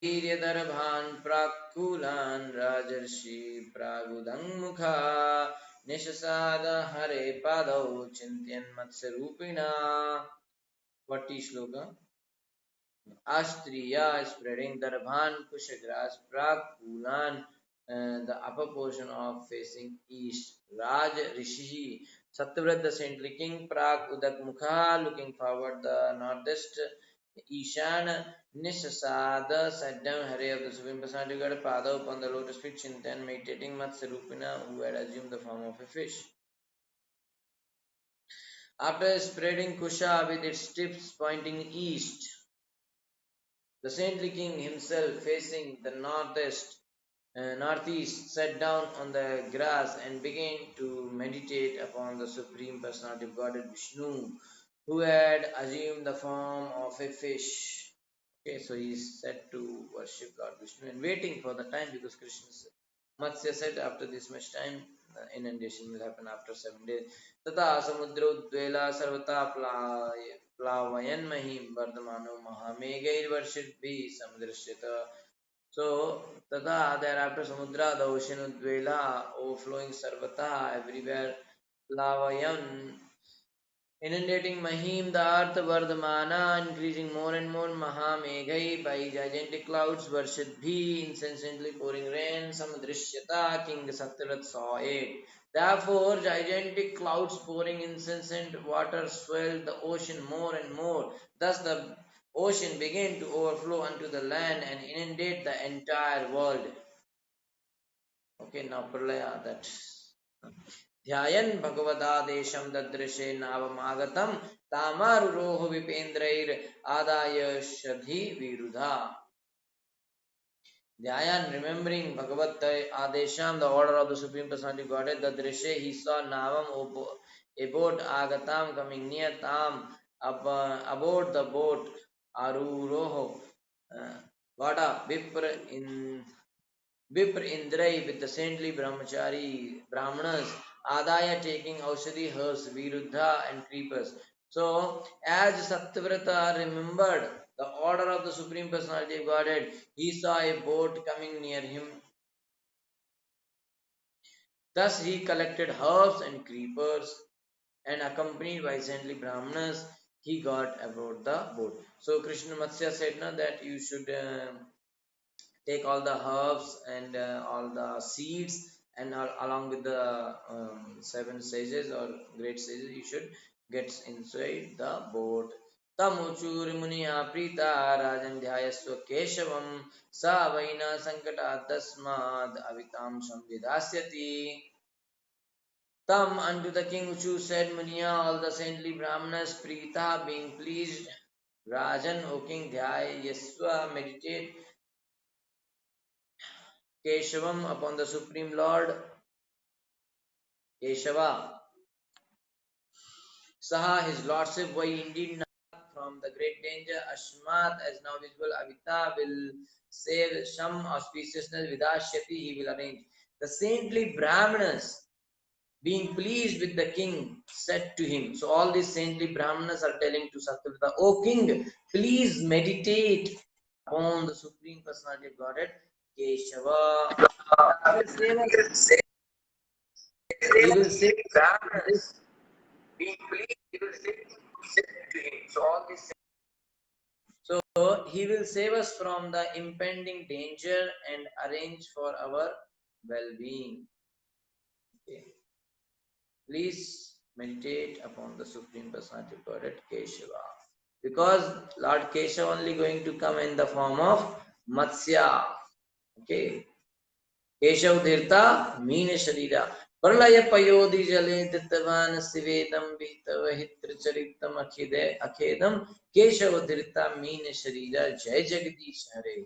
Darbhan prakulan rajarshi pragudangmukha nishasada hare padau chintyan matsarupina. 40 shloka. Astriya spreading Darbhan Kushagras prakulan, the upper portion of facing east. Raj Rishi Satyavrata the saintly king Prag Udak Mukha looking forward the northeast. Ishan Nishasada sat down Hare of the Supreme Personality God Pada upon the lotus feet Chintan meditating Matsarupina who had assumed the form of a fish. After spreading Kusha with its tips pointing east, the saintly king himself facing the northeast sat down on the grass and began to meditate upon the Supreme Personality of Godhead Vishnu, who had assumed the form of a fish. Okay, so he is set to worship Lord Vishnu and waiting for the time because Krishna said, Matsya said after this much time, inundation will happen after 7 days. Tata samudra udvela sarvata plavayan mahim vardamano mahamegair varshidbhi samudrishyata. So, Tata, thereafter Samudra, the ocean Udvela, overflowing Sarvata, everywhere, Plavayan, inundating Mahim, the earth Vardhamana, increasing more and more, Mahameghai, by gigantic clouds, Varshadbhi, incessantly pouring rain, Samudrishyata, King Satyavrata saw it. Therefore, gigantic clouds pouring incessant water swelled the ocean more and more. Thus, the ocean began to overflow unto the land and inundate the entire world. Okay, now Pralaya, that ध्यायन् भगवदादेशं ददृशे नावमागतं तामारुरोह विपेन्द्रैर आदाय शधि विरुधा. Dhyayan, remembering Bhagavat Adesham, the order of the Supreme Personality of Godhead, Dadrishe, he saw Navam, a boat, Agatam, coming near Tam, aboard the boat, Aruroho, Vada, Vipr Indrai with the saintly brahmachari, Brahmanas, Adaya taking Aushadhi herbs, Viruddha and creepers. So, as Satyavrata remembered the order of the Supreme Personality of Godhead, he saw a boat coming near him. Thus, he collected herbs and creepers and accompanied by saintly Brahmanas, he got aboard the boat. So, Krishna Matsya said na, that you should take all the herbs and all the seeds and along with the 7 sages or great sages, you should get inside the boat. Tamuchur muniya prita rajan dhyayasva keshavam sa vaina sankata tasmad avitam samvidasyati. Tam, unto the king Uchu said Muniya, all the saintly Brahmanas, Prita, being pleased, Rajan, O king, Dhyayasva, meditate Keshavam upon the Supreme Lord, Keshava. Saha, his lordship, why indeed not from the great danger, Ashmat, as now visible, Avita will save some auspiciousness, Vidashyati, he will arrange. The saintly Brahmanas, being pleased with the king, said to him. So all these saintly Brahmanas are telling to Satyavrata, O king, please meditate upon the Supreme Personality of Godhead, Keshava. He will save Brahmanas. Being pleased, he will say to him. So all this. So he will save us from the impending danger and arrange for our well-being. Okay. Please meditate upon the Supreme Personality of Godhead, Keshava. Because Lord Keshava only going to come in the form of Matsya. Okay. Keshav Tirtha, Meena Sharira. Pralaya Payodi Jale Dittavan Sivedam Vitavahitra Charitam Akhedam Keshav Tirtha Meena Sharira Jai Jagadish Hare.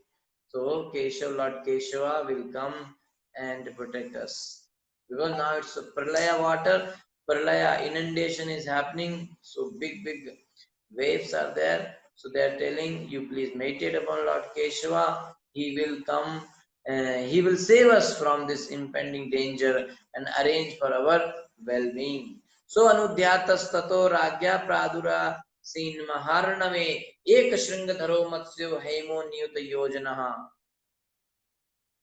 So Keshav, Lord Keshava will come and protect us. Because now it's a Pralaya water, Pralaya inundation is happening, so big waves are there. So they are telling you, please meditate upon Lord Keshava. He will come. He will save us from this impending danger and arrange for our well-being. So Anudhyatas tato ragya pradura सीन महारणवे एक श्रृंगधरो मत्स्यो हेमो नियुत योजनः.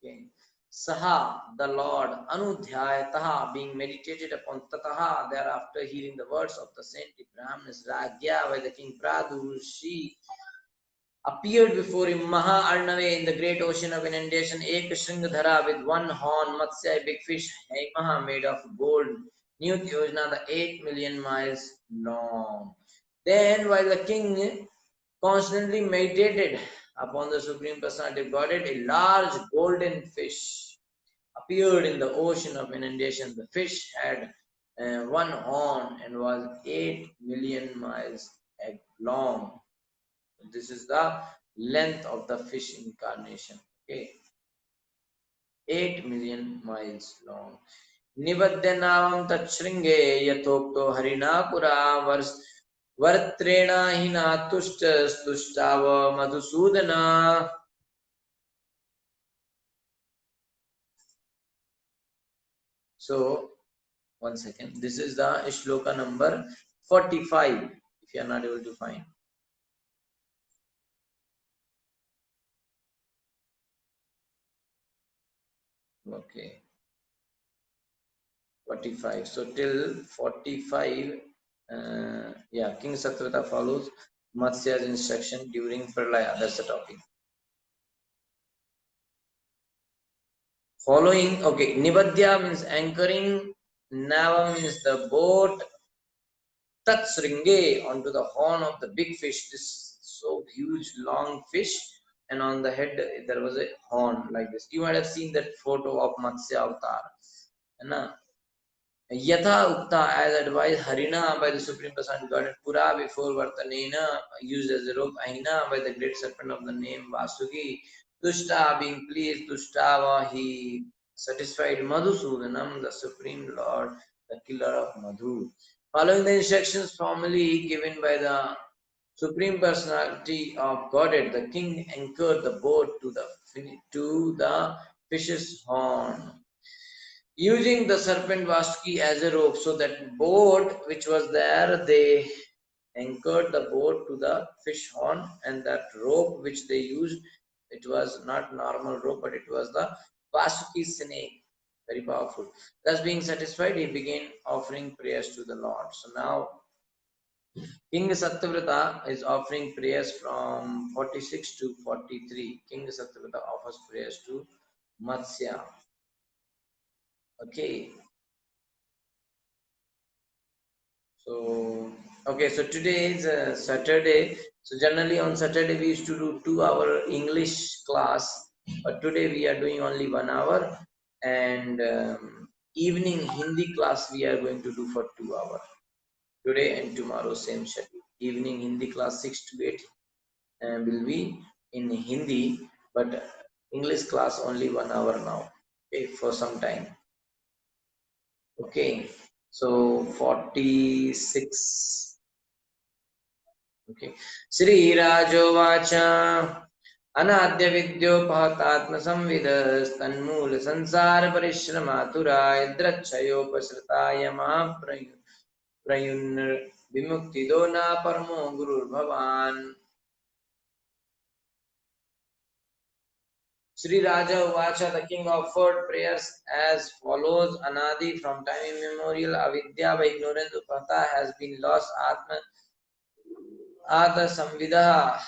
Okay. Saha, the Lord, Anudhyayataha, being meditated upon Tataha, thereafter hearing the words of the saintly Brahmanas, Ragya by the king Pradu, she appeared before him Maha Arnave in the great ocean of inundation, Ek Shringadhara with one horn, Matsya, a big fish, Haimaha made of gold, Niyut Yojana, the 8 million miles long. Then, while the king constantly meditated upon the Supreme Personality of Godhead, a large golden fish appeared in the ocean of inundation. The fish had one horn and was 8 million miles long. This is the length of the fish incarnation. Okay, 8 million miles long. Nivadyanam tachringe yatokto harina pura vartrena hina tushtav madhusudana. So, one second. This is the shloka number 45. If you are not able to find. Okay. 45. So till 45, yeah, King Satyavrata follows Matsya's instruction during Pralaya. That's the topic. Following, okay, Nivadya means anchoring, Nava means the boat, Tatsringe onto the horn of the big fish, this so huge long fish, and on the head there was a horn like this. You might have seen that photo of Matsya avatar. Yatha Ukta, as advised Harina by the Supreme Personality Godhead, Pura before Vartanena, used as a rope, Ahina by the great serpent of the name Vasuki, Tushta being pleased, Tushtava, he satisfied Madhusudanam, the Supreme Lord, the killer of Madhu. Following the instructions formally given by the Supreme Personality of Godhead, the king anchored the boat to the fish's horn, using the serpent Vasuki as a rope. So that boat which was there, they anchored the boat to the fish horn, and that rope which they used, it was not normal rope, but it was the Vasuki snake. Very powerful. Thus being satisfied, he began offering prayers to the Lord. So now King Satyavrata is offering prayers from 46 to 43. King Satyavrata offers prayers to Matsya. Okay. So, okay, so today is Saturday. So generally on Saturday we used to do 2 hour English class, but today we are doing only 1 hour, and evening Hindi class we are going to do for 2 hours. Today and tomorrow same schedule. Evening Hindi class 6 to 8 will be in Hindi, but English class only 1 hour now. Okay, for some time. Okay, so 46. Okay. श्रीराजोवाच अनाद्य विद्योपहतात्मसंविदस्तन्मूल संसार परिश्रमातुराय द्रच्छयोपसृताय प्रयुन् विमुक्तिदो न परमो गुरुर्भवान्. Sri Raja Uvacha, the king offered prayers as follows. Anadi, from time immemorial, avidya, by ignorance, upata, has been lost. Atma samvidaha,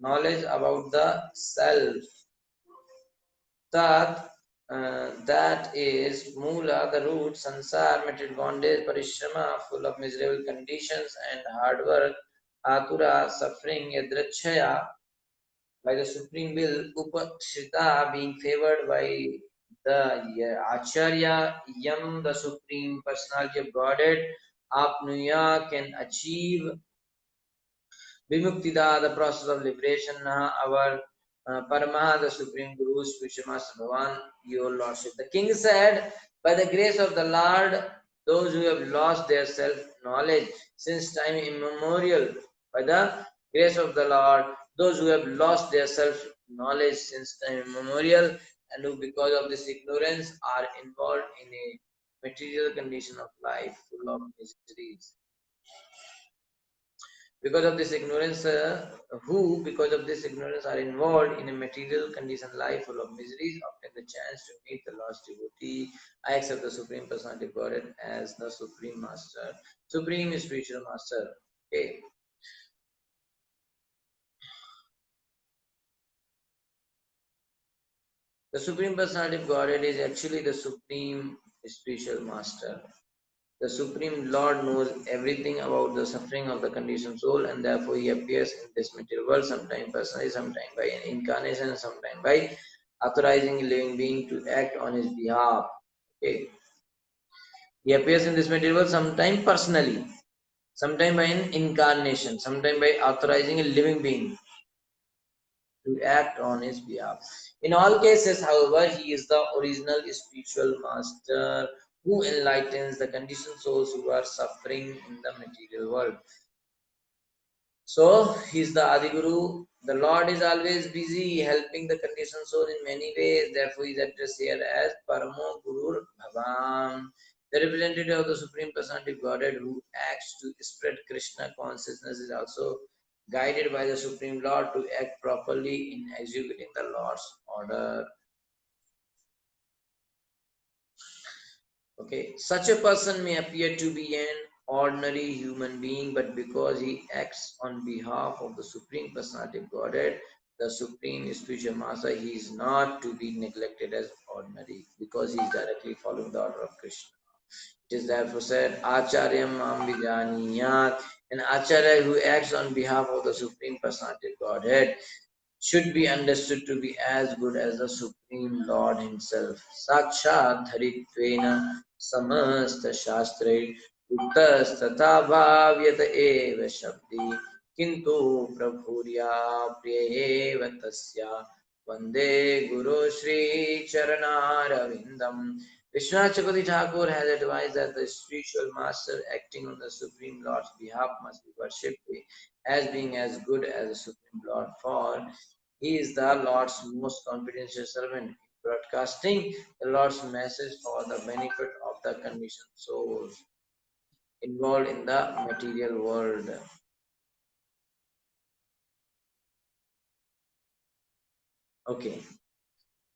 knowledge about the self. Tat, that is Mula, the root, Sansar, material bondage, Parishrama, full of miserable conditions and hard work, Atura, suffering, Yadrachaya, by the supreme will, Upashrita, being favored by the Acharya, Yam, the supreme personality of Godhead, Apnuya, can achieve Vimuktida, the process of liberation, our Paramaha, the Supreme Guru, Spiritual Master Bhavan, your Lordship. The king said, by the grace of the Lord, those who have lost their self-knowledge since time immemorial, by the grace of the Lord, those who have lost their self-knowledge since time immemorial, and who because of this ignorance are involved in a material condition of life full of miseries. Because of this ignorance, who, because of this ignorance, are involved in a material conditioned life full of miseries, obtain the chance to meet the Lord's devotee. I accept the Supreme Personality of Godhead as the Supreme Master, Supreme Spiritual Master. Okay. The Supreme Personality of Godhead is actually the Supreme Spiritual Master. The Supreme Lord knows everything about the suffering of the conditioned soul, and therefore He appears in this material world, sometimes personally, sometimes by an incarnation, sometimes by authorizing a living being to act on His behalf. Okay. He appears in this material world sometimes personally, sometimes by an incarnation, sometimes by authorizing a living being to act on his behalf. In all cases, however, he is the original spiritual master who enlightens the conditioned souls who are suffering in the material world. So, he is the Adi Guru. The Lord is always busy helping the conditioned soul in many ways. Therefore, he is addressed here as Paramo Guru Bhavam, the representative of the Supreme Personality of Godhead who acts to spread Krishna consciousness, is also guided by the Supreme Lord to act properly in executing the Lord's order. Okay, such a person may appear to be an ordinary human being, but because he acts on behalf of the Supreme Personality of Godhead, the Supreme Spiritual Master, he is not to be neglected as ordinary because he is directly following the order of Krishna. It is therefore said, Acharyam Mam Vijaniyat, an Acharya who acts on behalf of the Supreme Personality of Godhead should be understood to be as good as the Supreme Lord Himself. Sakshat Dharitvena Samasta Shastre Uttas Bhavyata Eva Shabdi Kintu Prabhurya Priyeva Tasya Vande Guru Shri Charanaravindam. Vishwanath Chakravarti Thakur has advised that the spiritual master acting on the Supreme Lord's behalf must be worshipped as being as good as the Supreme Lord, for he is the Lord's most confidential servant, broadcasting the Lord's message for the benefit of the conditioned souls involved in the material world. Okay,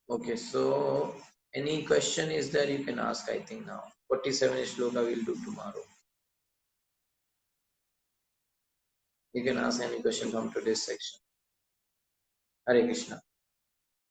okay, so any question is there you can ask, I think now. 47 shloka we'll do tomorrow. You can ask any question from today's section. Hare Krishna.